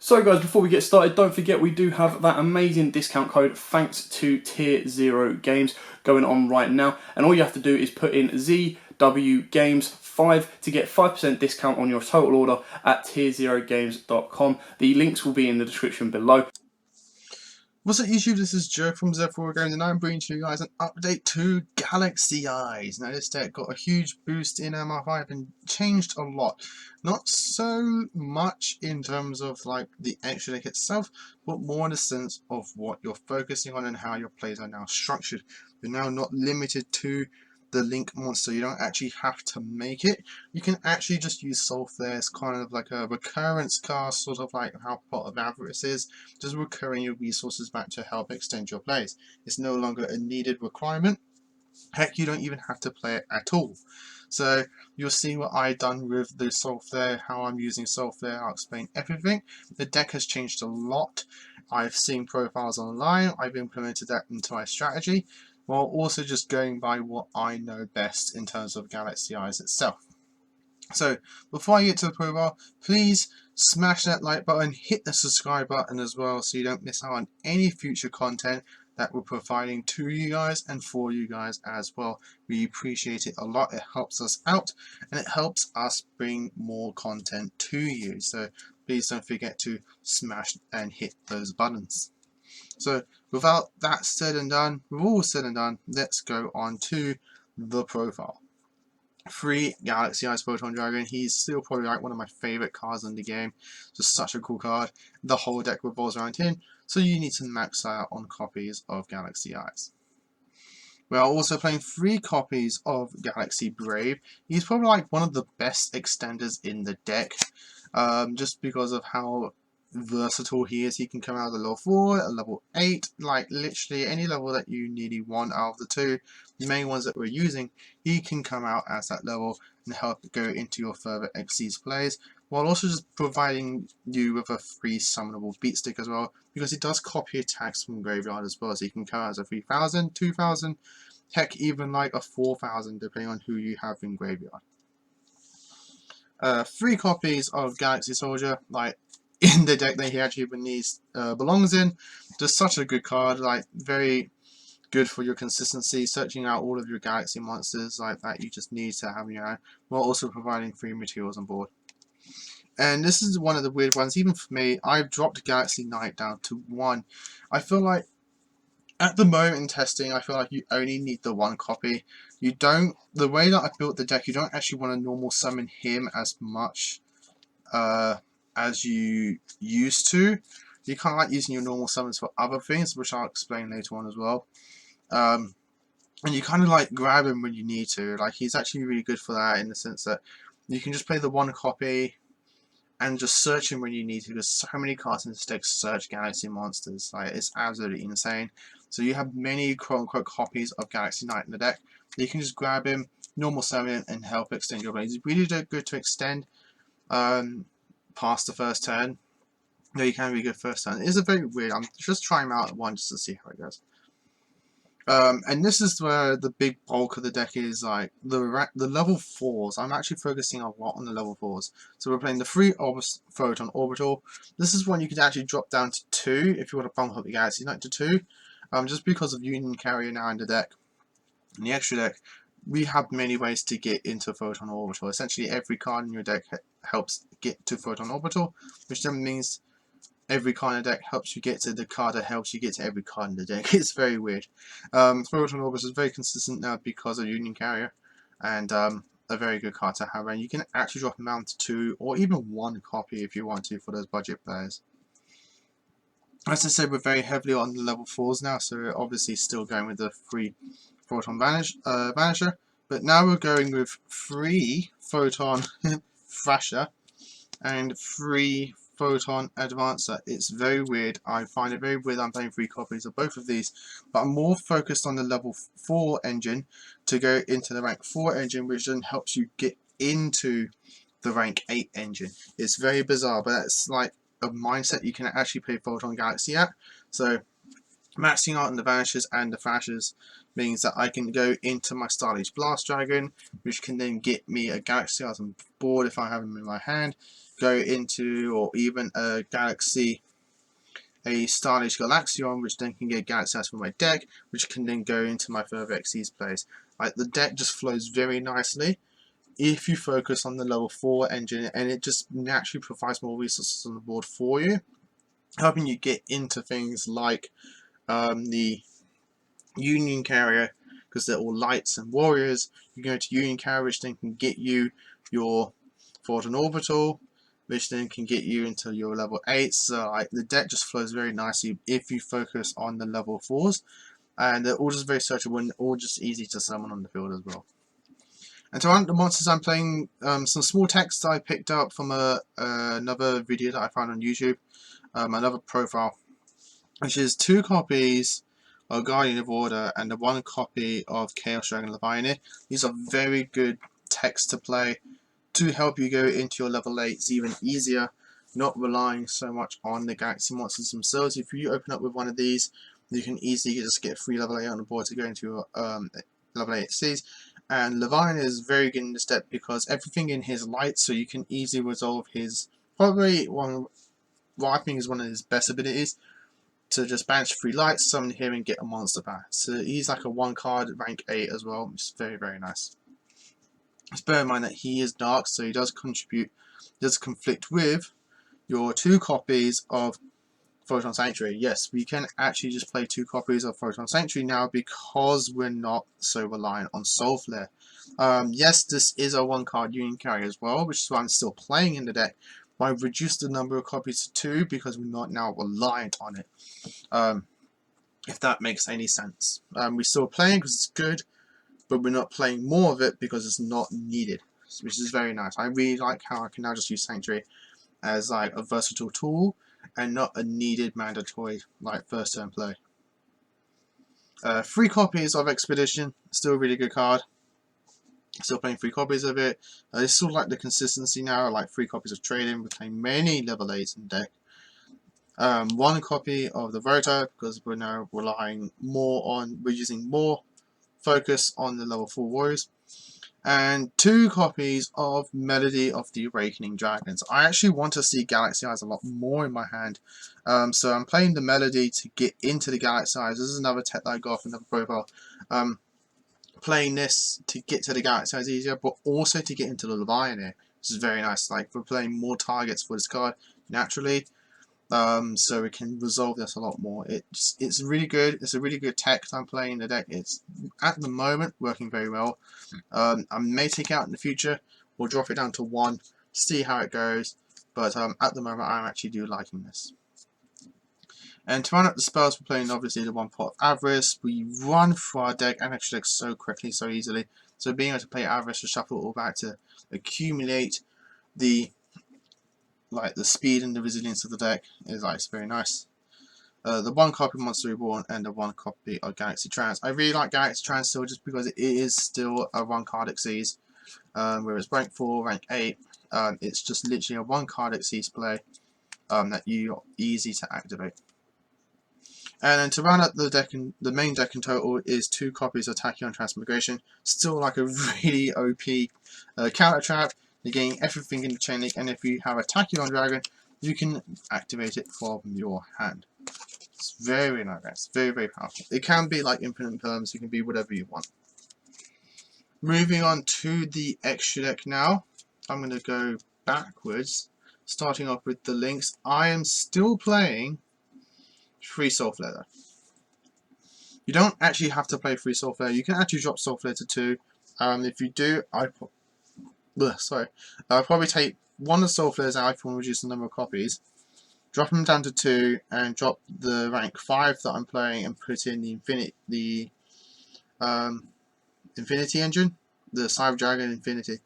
So guys, before we get started, don't forget we do have that amazing discount code thanks to Tier 0 Games going on right now. And all you have to do is put in ZW Games 5 to get 5% discount on your total order at tier0games.com. The links will be in the description below. What's up YouTube, this is Joe from Z4 Games and I'm bringing to you guys an update to Galaxy Eyes. Now this deck got a huge boost in MR5 and changed a lot. Not so much in terms of like the extra deck itself, but more in the sense of what you're focusing on and how your plays are now structured. You're now not limited to the link monster. You don't actually have to make it. You can actually just use Solve there. It's kind of like a recurrence cast, sort of like how Pot of Avarice is, just recurring your resources back to help extend your plays. It's no longer a needed requirement. Heck, you don't even have to play it at all. So you'll see what I've done with the Solve there, how I'm using Solve there. I'll explain everything. The deck has changed a lot. I've seen profiles online. I've implemented that into my strategy, while also just going by what I know best in terms of Galaxy Eyes itself. So before I get to the profile, please smash that like button, hit the subscribe button as well so you don't miss out on any future content that we're providing to you guys and for you guys as well. We appreciate it a lot. It helps us out and it helps us bring more content to you. So please don't forget to smash and hit those buttons. So without that said and done, with all said and done, let's go on to the profile. 3 Galaxy Eyes Photon Dragon. He's still probably like one of my favourite cards in the game. Just such a cool card. The whole deck revolves around him, so you need to max out on copies of Galaxy Eyes. We are also playing 3 copies of Galaxy Brave. He's probably like one of the best extenders in the deck, just because of how versatile he is. He can come out at a level 4, a level 8, like literally any level that you nearly want out of the 2. The main ones that we're using, he can come out as that level and help go into your further Xyz plays, while also just providing you with a free summonable beat stick as well, because it does copy attacks from graveyard as well, so you can come out as a 3000, 2000, heck even like a 4000 depending on who you have in graveyard. 3 copies of Galaxy Soldier, like in the deck that he actually belongs in. Just such a good card, like very good for your consistency, searching out all of your Galaxy monsters like that you just need to have in your hand, while also providing free materials on board. And this is one of the weird ones, even for me. I've dropped Galaxy Knight down to 1. I feel like at the moment in testing, I feel like you only need the 1 copy. You don't, the way that I built the deck, you don't actually want to normal summon him as much as you used to. You kind of like using your normal summons for other things, which I'll explain later on as well. And you kind of like grab him when you need to. Like he's actually really good for that in the sense that you can just play the 1 copy and just search him when you need to, because so many cards in this deck search Galaxy monsters. Like it's absolutely insane. So you have many quote-unquote copies of Galaxy Knight in the deck. You can just grab him, normal summon, and help extend your plays. It's really good to extend past the first turn. No, you can be good first turn. It is a very weird. I'm just trying him out at 1 just to see how it goes. And this is where the big bulk of the deck is, like the level 4s. I'm actually focusing a lot on the level 4s. So we're playing the 3 Photon Orbital. This is one you could actually drop down to 2 if you want to bump up the Galaxy Knight to 2. Just because of Union Carrier now in the deck. In the extra deck, we have many ways to get into Photon Orbital. Essentially, every card in your deck helps get to Photon Orbital, which then means every card in the deck helps you get to the card that helps you get to every card in the deck. It's very weird. Photon Orbital is very consistent now because of Union Carrier, and a very good card to have. And you can actually drop them down to 2 or even 1 copy if you want to for those budget players. As I said, we're very heavily on the level 4s now, so we're obviously still going with the 3 Photon Vanisher, but now we're going with 3 Photon Thrasher and 3 Photon Advancer. It's very weird. I find it very weird I'm playing 3 copies of both of these, but I'm more focused on the level 4 engine to go into the rank 4 engine, which then helps you get into the rank 8 engine. It's very bizarre, but that's like a mindset you can actually play Photon Galaxy at. So maxing out on the Vanishers and the Thrashers means that I can go into my Starlight Blast Dragon, which can then get me a Galaxy Eyes on board if I have them in my hand, go into, or even a Starlight Galaxion, which then can get Galaxy Eyes from my deck, which can then go into my further Xyz plays. Like, the deck just flows very nicely if you focus on the level 4 engine, and it just naturally provides more resources on the board for you, helping you get into things like the Union Carrier, because they're all lights and warriors. You go to Union Carrier, which then can get you your Photon Orbital, which then can get you into your level 8. So like, the deck just flows very nicely if you focus on the level 4s, and they're all just very searchable and all just easy to summon on the field as well. And to run the monsters, I'm playing some small text I picked up from another video that I found on YouTube, another profile, which is 2 copies of Guardian of Order and the 1 copy of Chaos Dragon Leviathan. These are very good text to play to help you go into your level 8s even easier, not relying so much on the Galaxy monsters themselves. If you open up with one of these, you can easily just get 3 level 8 on the board to go into your level 8 Cs. And Leviathan is very good in this deck because everything in his light, so you can easily resolve his, probably what I think is one of his best abilities, to just banish 3 lights, summon him and get a monster back. So he's like a 1 card rank 8 as well, which is very, very nice. Just bear in mind that he is dark, so he does conflict with your 2 copies of Photon Sanctuary. Yes, we can actually just play 2 copies of Photon Sanctuary now because we're not so reliant on Soul Flare. Yes, this is a 1 card Union Carrier as well, which is why I'm still playing in the deck. But I've reduced the number of copies to 2 because we're not now reliant on it. If that makes any sense. We're still playing because it's good, but we're not playing more of it because it's not needed, which is very nice. I really like how I can now just use Sanctuary as like a versatile tool and not a needed mandatory like first turn play. 3 copies of Expedition, still a really good card. Still playing 3 copies of it. It's sort of like the consistency now, like 3 copies of Trading. We're playing many level 8s in deck. 1 copy of the Verta because we're now relying more on, we're using more focus on the level 4 warriors. And 2 copies of Melody of the Awakening Dragons. I actually want to see Galaxy Eyes a lot more in my hand. So I'm playing the Melody to get into the Galaxy Eyes. This is another tech that I got from another profile. Playing this to get to the Galaxy Eyes easier, but also to get into the Leviathan. This is very nice. Like, we're playing more targets for this card naturally. So we can resolve this a lot more. It's really good. It's a really good tech I'm playing in the deck. It's at the moment working very well. I may take it out in the future or drop it down to 1, see how it goes. But at the moment I actually do liking this. And to run up the spells, we're playing obviously the 1 pot of Avarice. We run through our deck and actually deck so quickly, so easily. So being able to play Avarice to shuffle it all back to accumulate the speed and the resilience of the deck is like very nice. The 1 copy of Monster Reborn and the 1 copy of Galaxy Trans. I really like Galaxy Trans still just because it is still a 1 card Xyz. Whereas rank 4, rank 8, it's just literally a 1 card Xyz play that you're easy to activate. And then to round up the deck, the main deck in total is 2 copies of Tachyon Transmigration. Still like a really OP counter trap. You're getting everything in the chain link, and if you have a Tachyon Dragon, you can activate it from your hand. It's very nice, very, very powerful. It can be like infinite perms, it can be whatever you want. Moving on to the extra deck now. I'm going to go backwards, starting off with the links. I am still playing 3 Soul Flare though. You don't actually have to play 3 Soul Flare. You can actually drop Soul Flare to 2. If you do, I'll probably take 1 of the Soul Flares out if you want to reduce the number of copies, drop them down to 2, and drop the rank 5 that I'm playing and put in the Infinity engine, the Cyber Dragon Infinity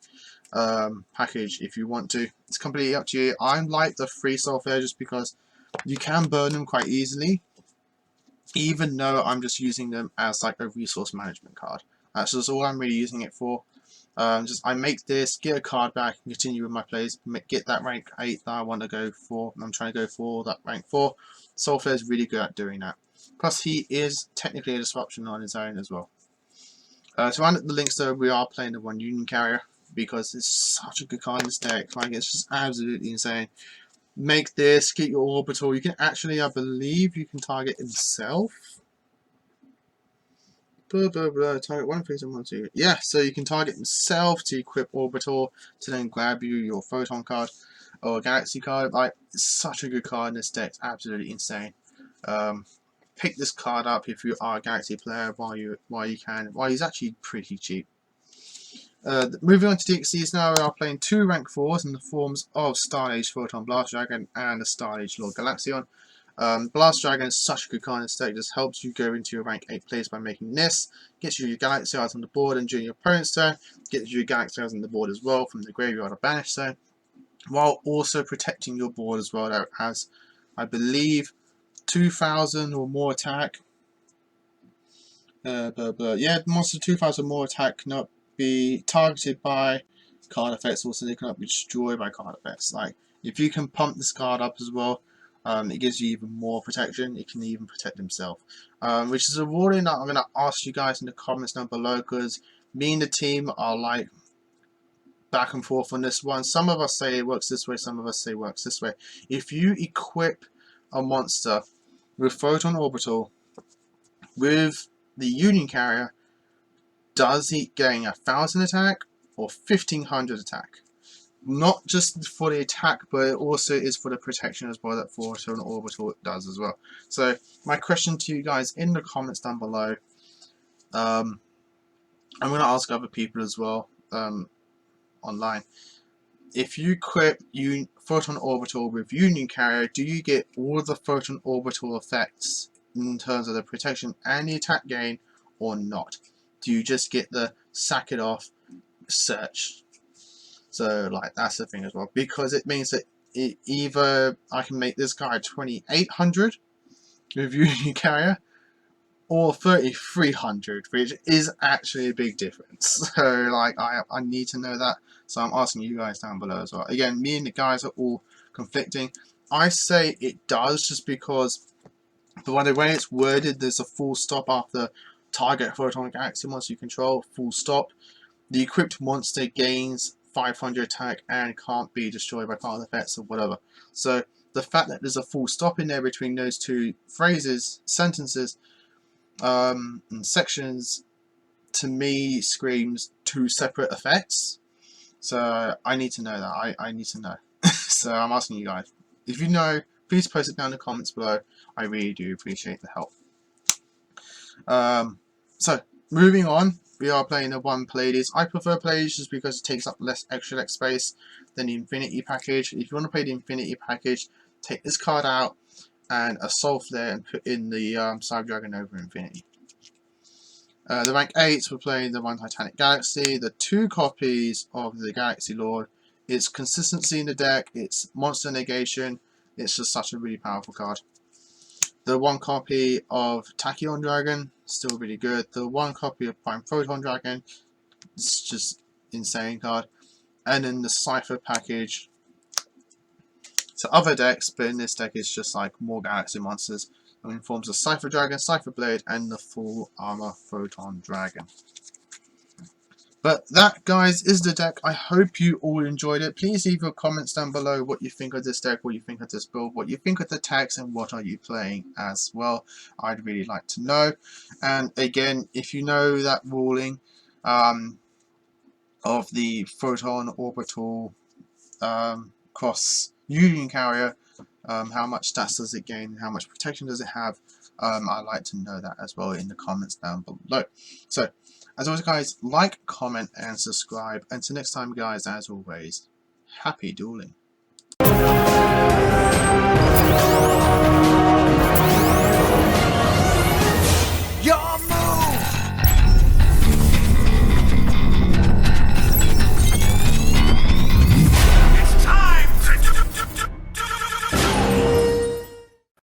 package if you want to. It's completely up to you. I like the 3 Soul Flare just because you can burn them quite easily, even though I'm just using them as like a resource management card. That's just all I'm really using it for. I make this, get a card back, and continue with my plays, get that rank 8 that I want to go for. I'm trying to go for that rank 4. Soul Flare is really good at doing that. Plus, he is technically a disruption on his own as well. To round up the links though, we are playing the one Union Carrier because it's such a good card in this deck. Like, it's just absolutely insane. Make this, get your orbital. You can actually, I believe, you can target himself. Target one phase and 1, 2. Yeah, so you can target himself to equip orbital to then grab you your photon card or galaxy card. Like, it's such a good card in this deck. It's absolutely insane. Pick this card up if you are a galaxy player while you can. While he's actually pretty cheap. Moving on to DXCs now, we are playing 2 rank 4s in the forms of Star Age Photon Blast Dragon and the Star Age Lord Galaxion. Blast Dragon is such a good card in this deck, just helps you go into your rank 8 place by making this, gets you your Galaxy Cards on the board, and during your opponent's turn, gets you your Galaxy Cards on the board as well from the graveyard or banished zone, while also protecting your board as well. That has, I believe, 2,000 or more attack. Yeah, monster 2,000 more attack cannot be targeted by card effects. Also, they cannot be destroyed by card effects. Like, if you can pump this card up as well, it gives you even more protection. It can even protect himself, which is a ruling that I'm going to ask you guys in the comments down below, because me and the team are like back and forth on this one. Some of us say it works this way, some of us say it works this way. If you equip a monster with Photon Orbital with the Union Carrier, does he gain 1,000 attack or 1,500 attack? Not just for the attack, but it also is for the protection as well that Photon Orbital does as well. So my question to you guys in the comments down below, I'm going to ask other people as well online. If you equip Photon Orbital with Union Carrier, do you get all the Photon Orbital effects in terms of the protection and the attack gain, or not? Do you just get the sack it off search? So, like, that's the thing as well, because it means that either I can make this guy 2,800 with Union Carrier, or 3,300, which is actually a big difference. So, like, I need to know that. So I'm asking you guys down below as well. Again, me and the guys are all conflicting. I say it does, just because the way it's worded, there's a full stop after target photon galaxy monster you control, full stop. The equipped monster gains 500 attack and can't be destroyed by card effects or whatever. So the fact that there's a full stop in there between those two phrases, sentences, and sections, to me screams two separate effects. So I need to know that. I need to know. So I'm asking you guys. If you know, please post it down in the comments below. I really do appreciate the help. So moving on, we are playing the one Pleiades. I prefer Pleiades just because it takes up less extra deck space than the Infinity package. If you want to play the Infinity package, take this card out and a Soul Flare and put in the Cyber Dragon over Infinity. The rank 8s, we're playing the one Titanic Galaxy, the 2 copies of the Galaxy Lord. It's consistency in the deck, it's monster negation, it's just such a really powerful card. The 1 copy of Tachyon Dragon, still really good. The 1 copy of Prime Photon Dragon, it's just insane card. And then the Cypher package to other decks, but in this deck it's just like more Galaxy monsters in forms of Cypher Dragon, Cypher Blade, and the full armor Photon Dragon. But that, guys, is the deck. I hope you all enjoyed it. Please leave your comments down below what you think of this deck, what you think of this build, what you think of the tags, and what are you playing as well. I'd really like to know. And again, if you know that ruling of the Photon Orbital cross Union Carrier, how much stats does it gain, how much protection does it have, I'd like to know that as well in the comments down below. So, as always guys, like, comment and subscribe. Until next time guys, as always, happy dueling.